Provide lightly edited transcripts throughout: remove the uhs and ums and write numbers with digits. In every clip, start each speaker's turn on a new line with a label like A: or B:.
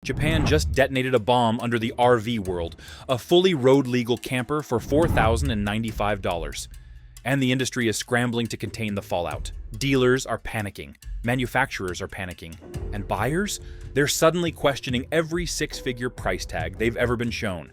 A: Japan just detonated a bomb under the R-Vee world, a fully road-legal camper for $4,095. And the industry is scrambling to contain the fallout. Dealers are panicking, manufacturers are panicking, and buyers? They're suddenly questioning every six-figure price tag they've ever been shown.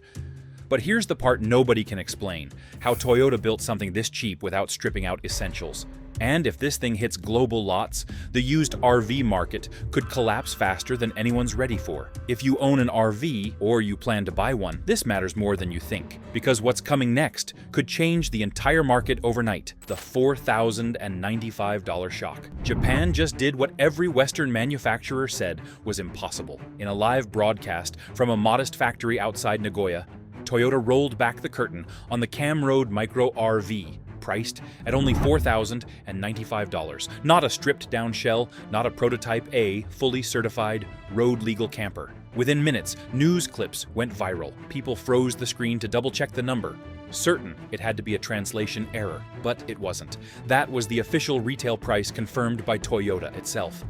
A: But here's the part nobody can explain: how Toyota built something this cheap without stripping out essentials. And if this thing hits global lots, the used R-Vee market could collapse faster than anyone's ready for. If you own an R-Vee, or you plan to buy one, this matters more than you think. Because what's coming next could change the entire market overnight. The $4,095 shock. Japan just did what every Western manufacturer said was impossible. In a live broadcast from a modest factory outside Nagoya, Toyota rolled back the curtain on the Cam Road Micro R-Vee, priced at only $4,095. Not a stripped-down shell, not a Prototype A, fully certified, road-legal camper. Within minutes, news clips went viral. People froze the screen to double-check the number, certain it had to be a translation error, but it wasn't. That was the official retail price confirmed by Toyota itself.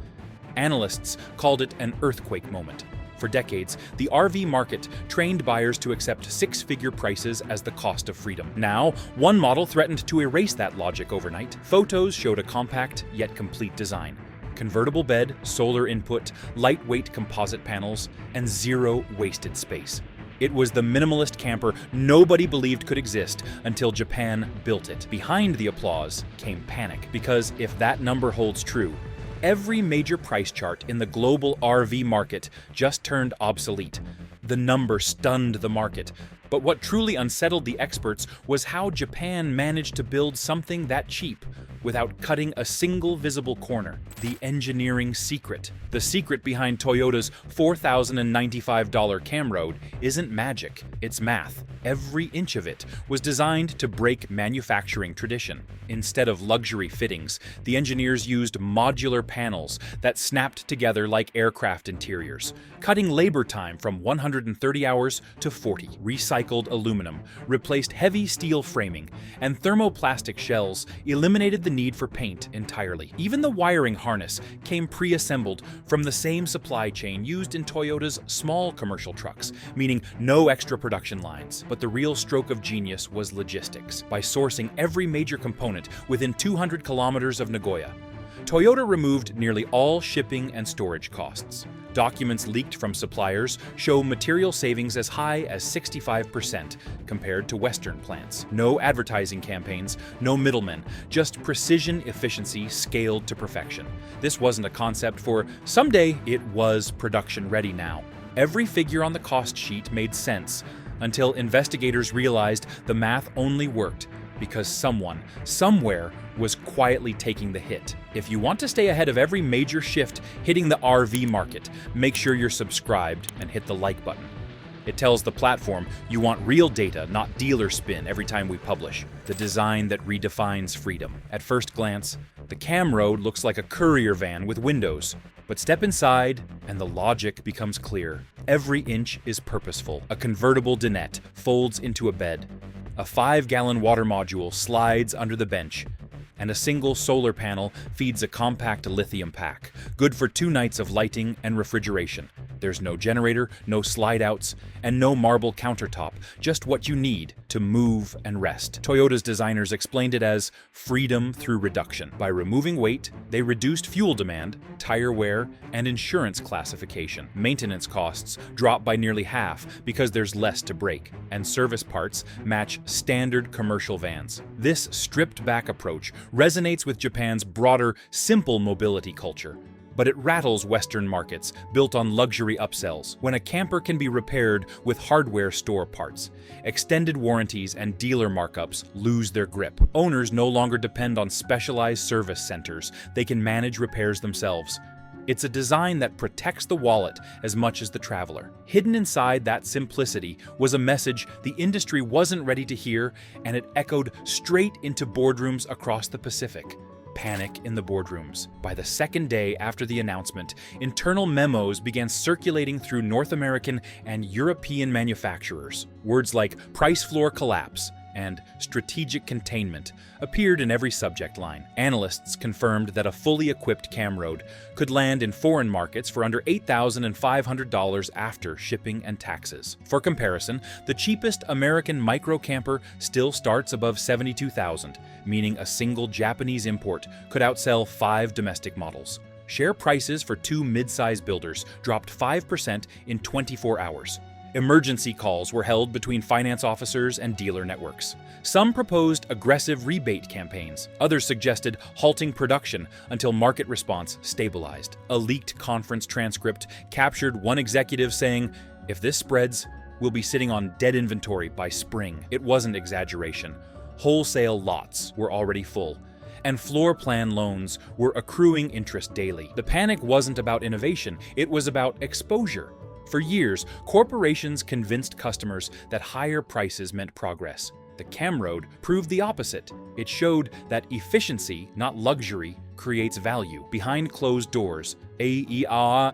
A: Analysts called it an earthquake moment. For decades, the R-Vee market trained buyers to accept six-figure prices as the cost of freedom. Now, one model threatened to erase that logic overnight. Photos showed a compact yet complete design. Convertible bed, solar input, lightweight composite panels, and zero wasted space. It was the minimalist camper nobody believed could exist until Japan built it. Behind the applause came panic, because if that number holds true, every major price chart in the global R-Vee market just turned obsolete. The number stunned the market. But what truly unsettled the experts was how Japan managed to build something that cheap without cutting a single visible corner. The engineering secret. The secret behind Toyota's $4,095 Cam Road isn't magic, it's math. Every inch of it was designed to break manufacturing tradition. Instead of luxury fittings, the engineers used modular panels that snapped together like aircraft interiors, cutting labor time from 130 hours to 40. Recycled aluminum replaced heavy steel framing, and thermoplastic shells eliminated the need for paint entirely. Even the wiring harness came pre-assembled from the same supply chain used in Toyota's small commercial trucks, meaning no extra production lines. But the real stroke of genius was logistics. By sourcing every major component within 200 kilometers of Nagoya, Toyota removed nearly all shipping and storage costs. Documents leaked from suppliers show material savings as high as 65% compared to Western plants. No advertising campaigns, no middlemen, just precision efficiency scaled to perfection. This wasn't a concept for someday, it was production ready now. Every figure on the cost sheet made sense until investigators realized the math only worked because someone, somewhere, was quietly taking the hit. If you want to stay ahead of every major shift hitting the R-Vee market, make sure you're subscribed and hit the like button. It tells the platform you want real data, not dealer spin every time we publish. The design that redefines freedom. At first glance, the Cam Road looks like a courier van with windows. But step inside, and the logic becomes clear. Every inch is purposeful. A convertible dinette folds into a bed. A 5-gallon water module slides under the bench, and a single solar panel feeds a compact lithium pack, good for 2 nights of lighting and refrigeration. There's no generator, no slide-outs, and no marble countertop, just what you need to move and rest. Toyota's designers explained it as freedom through reduction. By removing weight, they reduced fuel demand, tire wear, and insurance classification. Maintenance costs drop by nearly half because there's less to break, and service parts match standard commercial vans. This stripped-back approach resonates with Japan's broader, simple mobility culture. But it rattles Western markets, built on luxury upsells. When a camper can be repaired with hardware store parts, extended warranties and dealer markups lose their grip. Owners no longer depend on specialized service centers. They can manage repairs themselves. It's a design that protects the wallet as much as the traveler. Hidden inside that simplicity was a message the industry wasn't ready to hear, and it echoed straight into boardrooms across the Pacific. Panic in the boardrooms. By the second day after the announcement, internal memos began circulating through North American and European manufacturers. Words like price floor collapse and strategic containment appeared in every subject line. Analysts confirmed that a fully equipped camroad could land in foreign markets for under $8,500 after shipping and taxes. For comparison, the cheapest American micro camper still starts above $72,000, meaning a single Japanese import could outsell 5 domestic models. Share prices for 2 mid-size builders dropped 5% in 24 hours. Emergency calls were held between finance officers and dealer networks. Some proposed aggressive rebate campaigns. Others suggested halting production until market response stabilized. A leaked conference transcript captured one executive saying, "If this spreads, we'll be sitting on dead inventory by spring." It wasn't exaggeration. Wholesale lots were already full, and floor plan loans were accruing interest daily. The panic wasn't about innovation, it was about exposure. For years, corporations convinced customers that higher prices meant progress. The camroad proved the opposite. It showed that efficiency, not luxury, creates value. Behind closed doors, a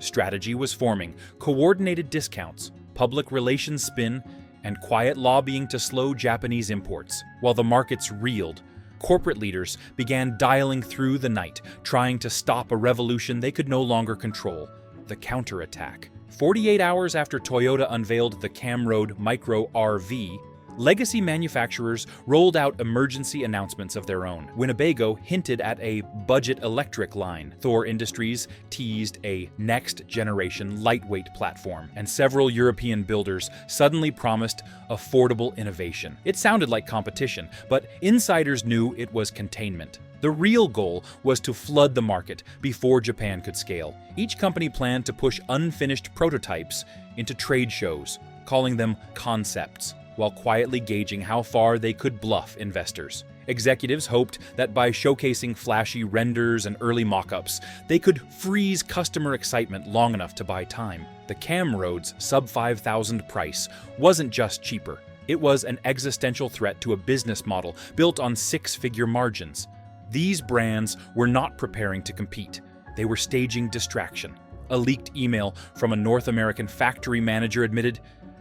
A: strategy was forming: coordinated discounts, public relations spin, and quiet lobbying to slow Japanese imports. While the markets reeled, corporate leaders began dialing through the night, trying to stop a revolution they could no longer control: the counterattack. 48 hours after Toyota unveiled the camroad Micro R-Vee, legacy manufacturers rolled out emergency announcements of their own. Winnebago hinted at a budget electric line. Thor Industries teased a next-generation lightweight platform. And several European builders suddenly promised affordable innovation. It sounded like competition, but insiders knew it was containment. The real goal was to flood the market before Japan could scale. Each company planned to push unfinished prototypes into trade shows, calling them concepts, while quietly gauging how far they could bluff investors. Executives hoped that by showcasing flashy renders and early mock-ups, they could freeze customer excitement long enough to buy time. The camroad's sub-$5,000 price wasn't just cheaper. It was an existential threat to a business model built on 6-figure margins. These brands were not preparing to compete. They were staging distraction. A leaked email from a North American factory manager admitted,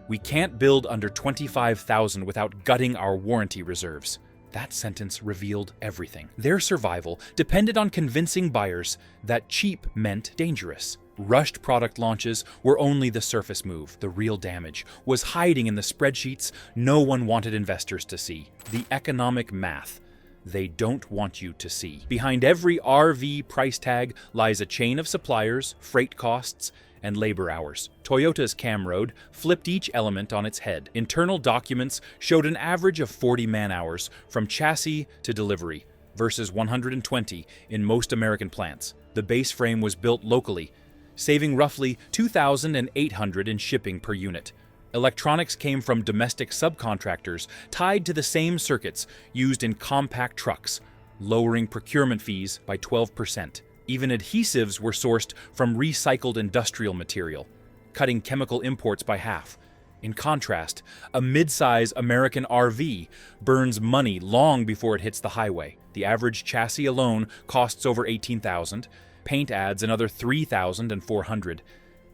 A: "We can't build under 25,000 without gutting our warranty reserves." That sentence revealed everything. Their survival depended on convincing buyers that cheap meant dangerous. Rushed product launches were only the surface move. The real damage was hiding in the spreadsheets no one wanted investors to see. The economic math they don't want you to see. Behind every R-Vee price tag lies a chain of suppliers, freight costs, and labor hours. Toyota's camroad flipped each element on its head. Internal documents showed an average of 40 man-hours from chassis to delivery, versus 120 in most American plants. The base frame was built locally, saving roughly $2,800 in shipping per unit. Electronics came from domestic subcontractors tied to the same circuits used in compact trucks, lowering procurement fees by 12%. Even adhesives were sourced from recycled industrial material, cutting chemical imports by half. In contrast, a mid-size American R-Vee burns money long before it hits the highway. The average chassis alone costs over $18,000, paint adds another $3,400,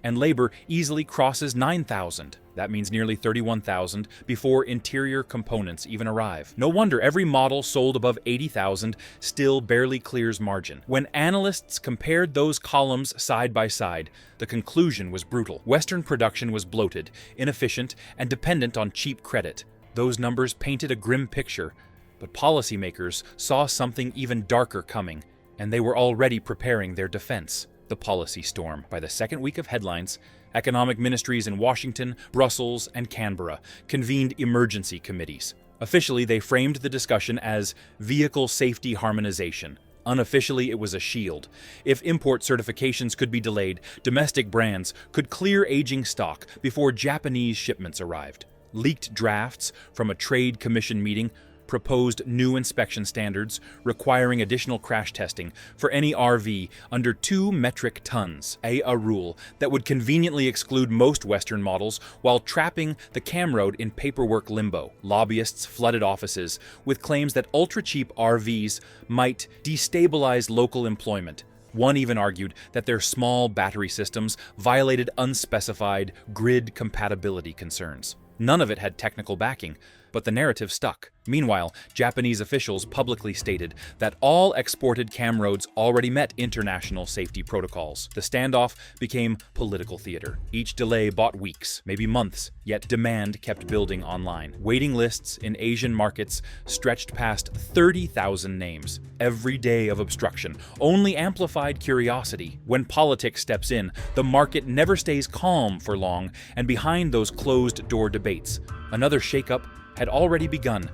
A: and labor easily crosses $9,000. That means nearly $31,000 before interior components even arrive. No wonder every model sold above $80,000 still barely clears margin. When analysts compared those columns side by side, the conclusion was brutal. Western production was bloated, inefficient, and dependent on cheap credit. Those numbers painted a grim picture, but policymakers saw something even darker coming, and they were already preparing their defense. The policy storm. By the second week of headlines, economic ministries in Washington, Brussels, and Canberra convened emergency committees. Officially, they framed the discussion as vehicle safety harmonization. Unofficially, it was a shield. If import certifications could be delayed, domestic brands could clear aging stock before Japanese shipments arrived. Leaked drafts from a trade commission meeting proposed new inspection standards requiring additional crash testing for any R-Vee under 2 metric tons, a rule that would conveniently exclude most Western models while trapping the camroad in paperwork limbo. Lobbyists flooded offices with claims that ultra-cheap R-Vees might destabilize local employment. One even argued that their small battery systems violated unspecified grid compatibility concerns. None of it had technical backing, But the narrative stuck. Meanwhile, Japanese officials publicly stated that all exported cam roads already met international safety protocols. The standoff became political theater. Each delay bought weeks, maybe months, yet demand kept building online. Waiting lists in Asian markets stretched past 30,000 names. Every day of obstruction only amplified curiosity. When politics steps in, the market never stays calm for long, and behind those closed-door debates, another shakeup had already begun.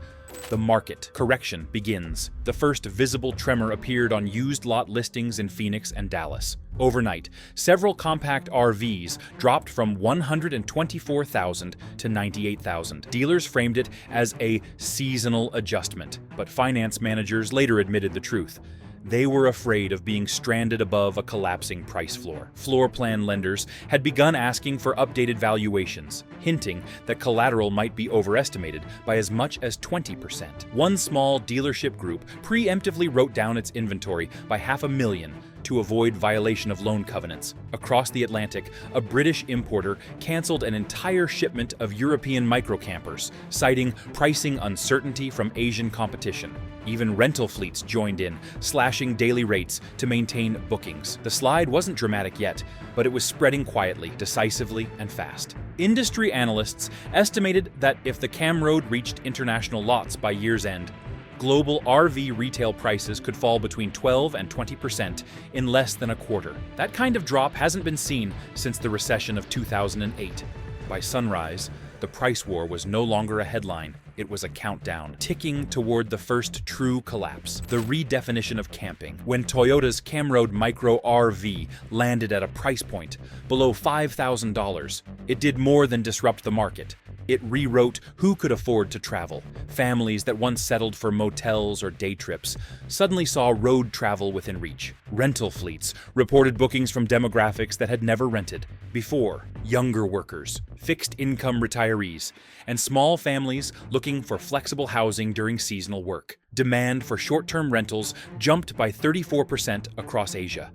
A: The market correction begins. The first visible tremor appeared on used lot listings in Phoenix and Dallas. Overnight, several compact R-Vees dropped from 124,000 to 98,000. Dealers framed it as a seasonal adjustment, but finance managers later admitted the truth. They were afraid of being stranded above a collapsing price floor. Floor plan lenders had begun asking for updated valuations, hinting that collateral might be overestimated by as much as 20%. One small dealership group preemptively wrote down its inventory by $500,000 to avoid violation of loan covenants. Across the Atlantic, a British importer canceled an entire shipment of European microcampers, citing pricing uncertainty from Asian competition. Even rental fleets joined in, slashing daily rates to maintain bookings. The slide wasn't dramatic yet, but it was spreading quietly, decisively, and fast. Industry analysts estimated that if the cam road reached international lots by year's end, global R-Vee retail prices could fall between 12 and 20% in less than a quarter. That kind of drop hasn't been seen since the recession of 2008. By sunrise, the price war was no longer a headline. It was a countdown, ticking toward the first true collapse, the redefinition of camping. When Toyota's Camroad Micro R-Vee landed at a price point below $5,000, it did more than disrupt the market. It rewrote who could afford to travel. Families that once settled for motels or day trips suddenly saw road travel within reach. Rental fleets reported bookings from demographics that had never rented before: younger workers, fixed-income retirees, and small families looking for flexible housing during seasonal work. Demand for short-term rentals jumped by 34% across Asia.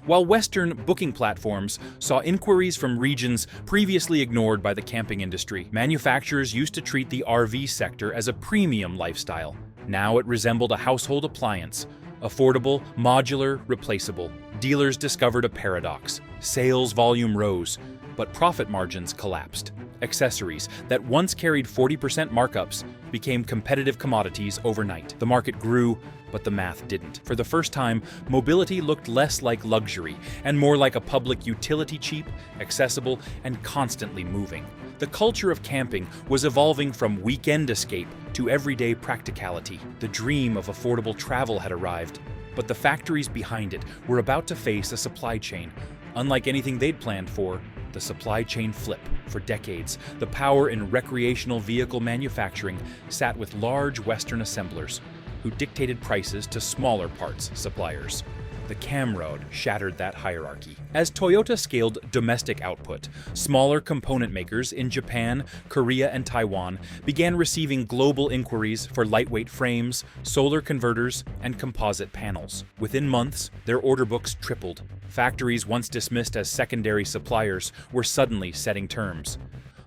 A: While Western booking platforms saw inquiries from regions previously ignored by the camping industry, manufacturers used to treat the R-Vee sector as a premium lifestyle. Now it resembled a household appliance, affordable, modular, replaceable. Dealers discovered a paradox. Sales volume rose, but profit margins collapsed. Accessories that once carried 40% markups became competitive commodities overnight. The market grew, but the math didn't. For the first time, mobility looked less like luxury and more like a public utility: cheap, accessible, and constantly moving. The culture of camping was evolving from weekend escape to everyday practicality. The dream of affordable travel had arrived, but the factories behind it were about to face a supply chain unlike anything they'd planned for. The supply chain flip. For decades, the power in recreational vehicle manufacturing sat with large Western assemblers who dictated prices to smaller parts suppliers. The Camroad shattered that hierarchy. As Toyota scaled domestic output, smaller component makers in Japan, Korea, and Taiwan began receiving global inquiries for lightweight frames, solar converters, and composite panels. Within months, their order books tripled. Factories once dismissed as secondary suppliers were suddenly setting terms.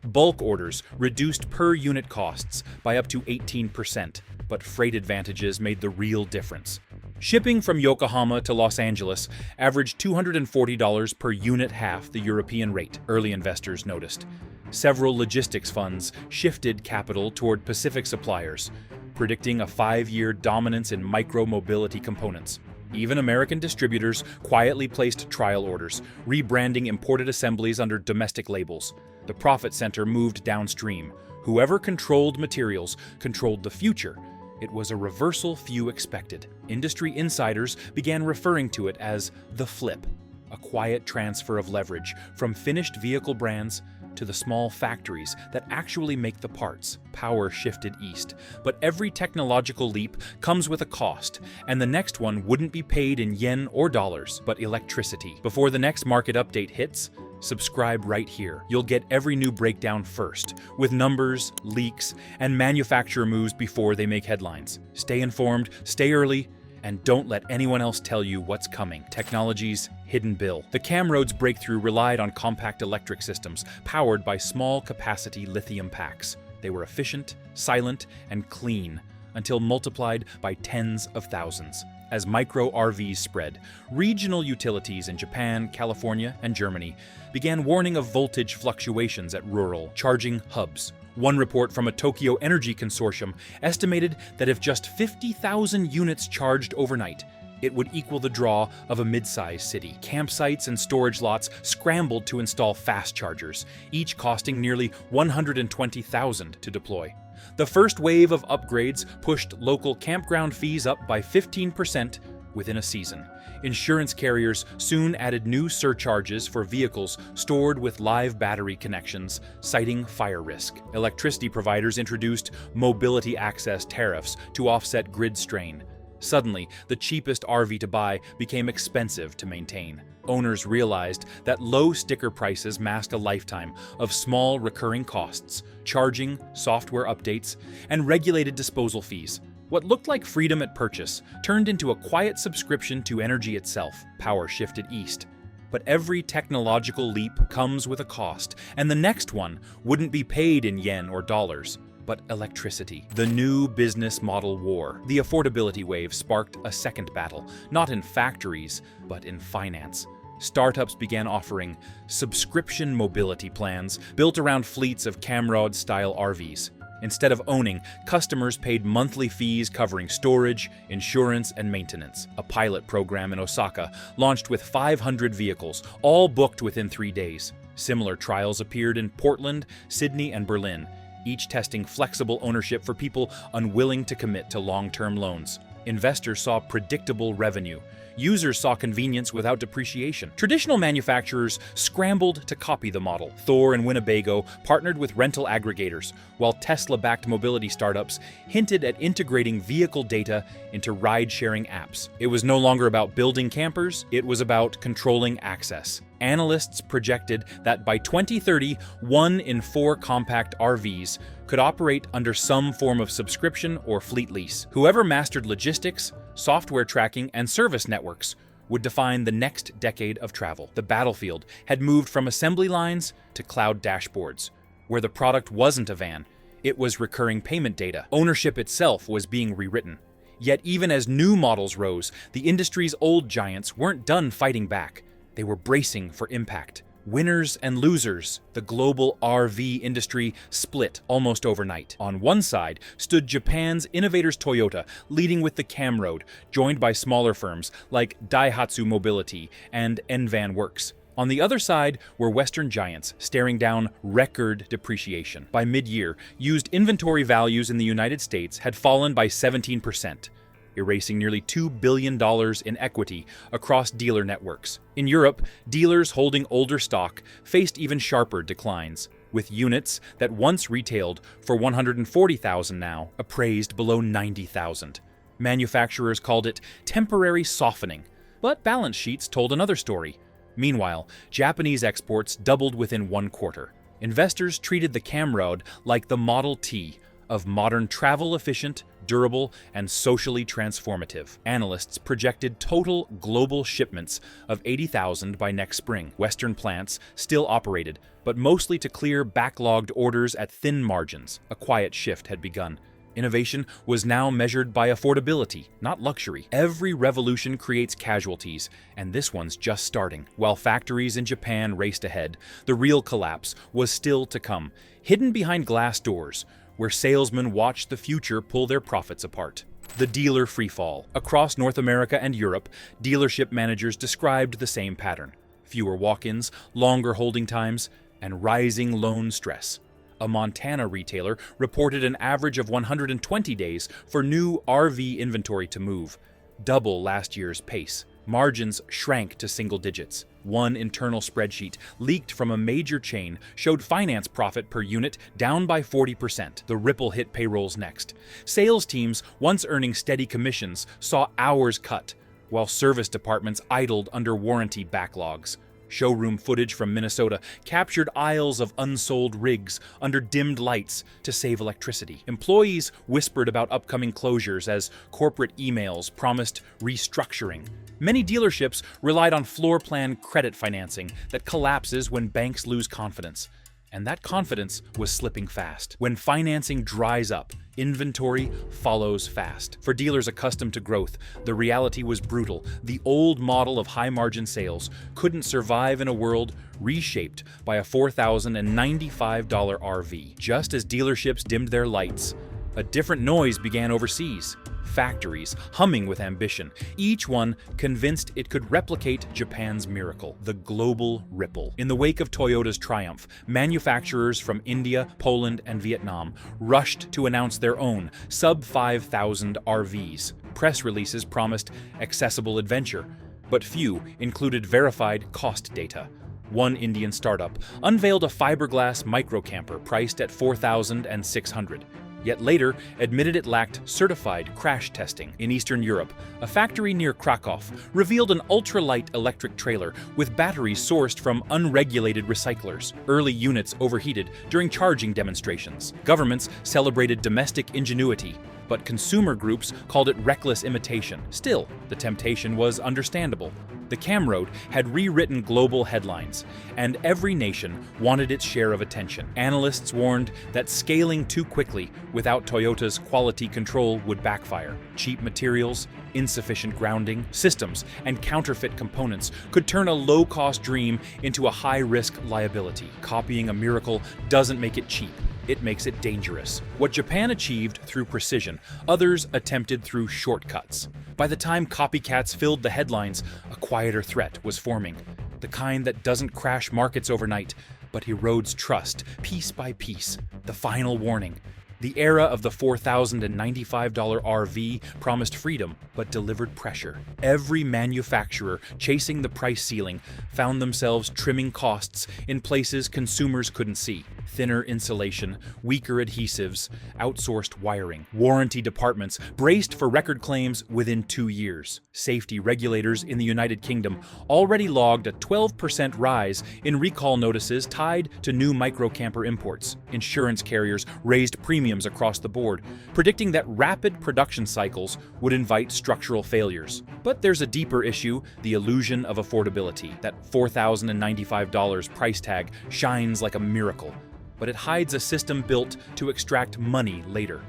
A: Bulk orders reduced per-unit costs by up to 18%, but freight advantages made the real difference. Shipping from Yokohama to Los Angeles averaged $240 per unit, half the European rate, early investors noticed. Several logistics funds shifted capital toward Pacific suppliers, predicting a 5-year dominance in micro-mobility components. Even American distributors quietly placed trial orders, rebranding imported assemblies under domestic labels. The profit center moved downstream. Whoever controlled materials controlled the future. It was a reversal few expected. Industry insiders began referring to it as the flip, a quiet transfer of leverage from finished vehicle brands to the small factories that actually make the parts. Power shifted east, but every technological leap comes with a cost, and the next one wouldn't be paid in yen or dollars, but electricity. Before the next market update hits, subscribe right here. You'll get every new breakdown first, with numbers, leaks, and manufacturer moves before they make headlines. Stay informed, stay early, and don't let anyone else tell you what's coming. Technology's hidden bill. The Camroad's breakthrough relied on compact electric systems powered by small-capacity lithium packs. They were efficient, silent, and clean, until multiplied by tens of thousands. As micro R-Vees spread, regional utilities in Japan, California, and Germany began warning of voltage fluctuations at rural charging hubs. One report from a Tokyo Energy Consortium estimated that if just 50,000 units charged overnight, it would equal the draw of a mid-sized city. Campsites and storage lots scrambled to install fast chargers, each costing nearly $120,000 to deploy. The first wave of upgrades pushed local campground fees up by 15% within a season. Insurance carriers soon added new surcharges for vehicles stored with live battery connections, citing fire risk. Electricity providers introduced mobility access tariffs to offset grid strain. Suddenly, the cheapest R-Vee to buy became expensive to maintain. Owners realized that low sticker prices masked a lifetime of small recurring costs, charging, software updates, and regulated disposal fees. What looked like freedom at purchase turned into a quiet subscription to energy itself. Power shifted east. But every technological leap comes with a cost, and the next one wouldn't be paid in yen or dollars, but electricity. The new business model war. The affordability wave sparked a second battle, not in factories, but in finance. Startups began offering subscription mobility plans built around fleets of Camrod-style R-Vees. Instead of owning, customers paid monthly fees covering storage, insurance, and maintenance. A pilot program in Osaka launched with 500 vehicles, all booked within 3 days. Similar trials appeared in Portland, Sydney, and Berlin, each testing flexible ownership for people unwilling to commit to long-term loans. Investors saw predictable revenue. Users saw convenience without depreciation. Traditional manufacturers scrambled to copy the model. Thor and Winnebago partnered with rental aggregators, while Tesla-backed mobility startups hinted at integrating vehicle data into ride-sharing apps. It was no longer about building campers, it was about controlling access. Analysts projected that by 2030, 1 in 4 compact R-Vees could operate under some form of subscription or fleet lease. Whoever mastered logistics, software tracking, and service networks would define the next decade of travel. The battlefield had moved from assembly lines to cloud dashboards, where the product wasn't a van, it was recurring payment data. Ownership itself was being rewritten. Yet even as new models rose, the industry's old giants weren't done fighting back. They were bracing for impact. Winners and losers, the global R-Vee industry split almost overnight. On one side stood Japan's innovators Toyota, leading with the Camroad, joined by smaller firms like Daihatsu Mobility and Envan Works. On the other side were Western giants, staring down record depreciation. By mid-year, used inventory values in the United States had fallen by 17%. Erasing nearly $2 billion in equity across dealer networks. In Europe, dealers holding older stock faced even sharper declines, with units that once retailed for $140,000 now appraised below $90,000. Manufacturers called it temporary softening, but balance sheets told another story. Meanwhile, Japanese exports doubled within 1 quarter. Investors treated the Camroad like the Model T, of modern travel-efficient, durable, and socially transformative. Analysts projected total global shipments of 80,000 by next spring. Western plants still operated, but mostly to clear backlogged orders at thin margins. A quiet shift had begun. Innovation was now measured by affordability, not luxury. Every revolution creates casualties, and this one's just starting. While factories in Japan raced ahead, the real collapse was still to come, hidden behind glass doors, where salesmen watched the future pull their profits apart. The dealer freefall. Across North America and Europe, dealership managers described the same pattern. Fewer walk-ins, longer holding times, and rising loan stress. A Montana retailer reported an average of 120 days for new R-Vee inventory to move, double last year's pace. Margins shrank to single digits. One internal spreadsheet leaked from a major chain showed finance profit per unit down by 40%. The ripple hit payrolls next. Sales teams, once earning steady commissions, saw hours cut, while service departments idled under warranty backlogs. Showroom footage from Minnesota captured aisles of unsold rigs under dimmed lights to save electricity. Employees whispered about upcoming closures as corporate emails promised restructuring. Many dealerships relied on floor plan credit financing that collapses when banks lose confidence. And that confidence was slipping fast. When financing dries up, inventory follows fast. For dealers accustomed to growth, the reality was brutal. The old model of high-margin sales couldn't survive in a world reshaped by a $4,095 R-Vee. Just as dealerships dimmed their lights, a different noise began overseas. Factories humming with ambition, each one convinced it could replicate Japan's miracle, the global ripple. In the wake of Toyota's triumph, manufacturers from India, Poland, and Vietnam rushed to announce their own sub-5,000 R-Vees. Press releases promised accessible adventure, but few included verified cost data. One Indian startup unveiled a fiberglass microcamper priced at $4,600. Yet later admitted it lacked certified crash testing. In Eastern Europe, a factory near Krakow revealed an ultralight electric trailer with batteries sourced from unregulated recyclers. Early units overheated during charging demonstrations. Governments celebrated domestic ingenuity, but consumer groups called it reckless imitation. Still, the temptation was understandable. The Camroad had rewritten global headlines, and every nation wanted its share of attention. Analysts warned that scaling too quickly without Toyota's quality control would backfire. Cheap materials, insufficient grounding, systems, and counterfeit components could turn a low-cost dream into a high-risk liability. Copying a miracle doesn't make it cheap. It makes it dangerous. What Japan achieved through precision, others attempted through shortcuts. By the time copycats filled the headlines, a quieter threat was forming. The kind that doesn't crash markets overnight, but erodes trust, piece by piece. The final warning. The era of the $4,095 R-Vee promised freedom, but delivered pressure. Every manufacturer chasing the price ceiling found themselves trimming costs in places consumers couldn't see. Thinner insulation, weaker adhesives, outsourced wiring. Warranty departments braced for record claims within 2 years. Safety regulators in the United Kingdom already logged a 12% rise in recall notices tied to new microcamper imports. Insurance carriers raised premiums across the board, predicting that rapid production cycles would invite structural failures. But there's a deeper issue, the illusion of affordability. That $4,095 price tag shines like a miracle, but it hides a system built to extract money later.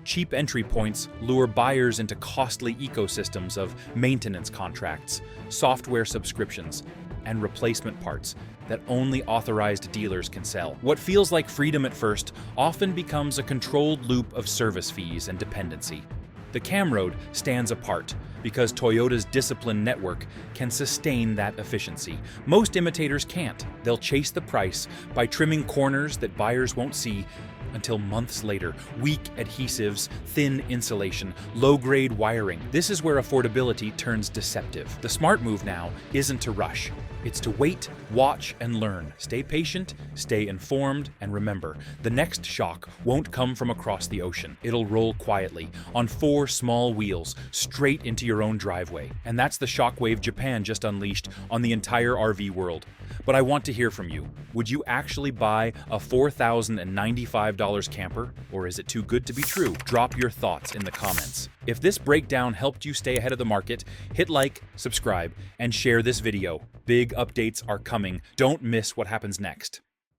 A: Cheap entry points lure buyers into costly ecosystems of maintenance contracts, software subscriptions, and replacement parts that only authorized dealers can sell. What feels like freedom at first often becomes a controlled loop of service fees and dependency. The Camroad stands apart because Toyota's disciplined network can sustain that efficiency. Most imitators can't. They'll chase the price by trimming corners that buyers won't see until months later. Weak adhesives, thin insulation, low-grade wiring. This is where affordability turns deceptive. The smart move now isn't to rush. It's to wait, watch, and learn. Stay patient, stay informed, and remember, the next shock won't come from across the ocean. It'll roll quietly, on 4 small wheels, straight into your own driveway. And that's the shockwave Japan just unleashed on the entire R-Vee world. But I want to hear from you. Would you actually buy a $4,095 camper? Or is it too good to be true? Drop your thoughts in the comments. If this breakdown helped you stay ahead of the market, hit like, subscribe, and share this video. Big updates are coming. Don't miss what happens next.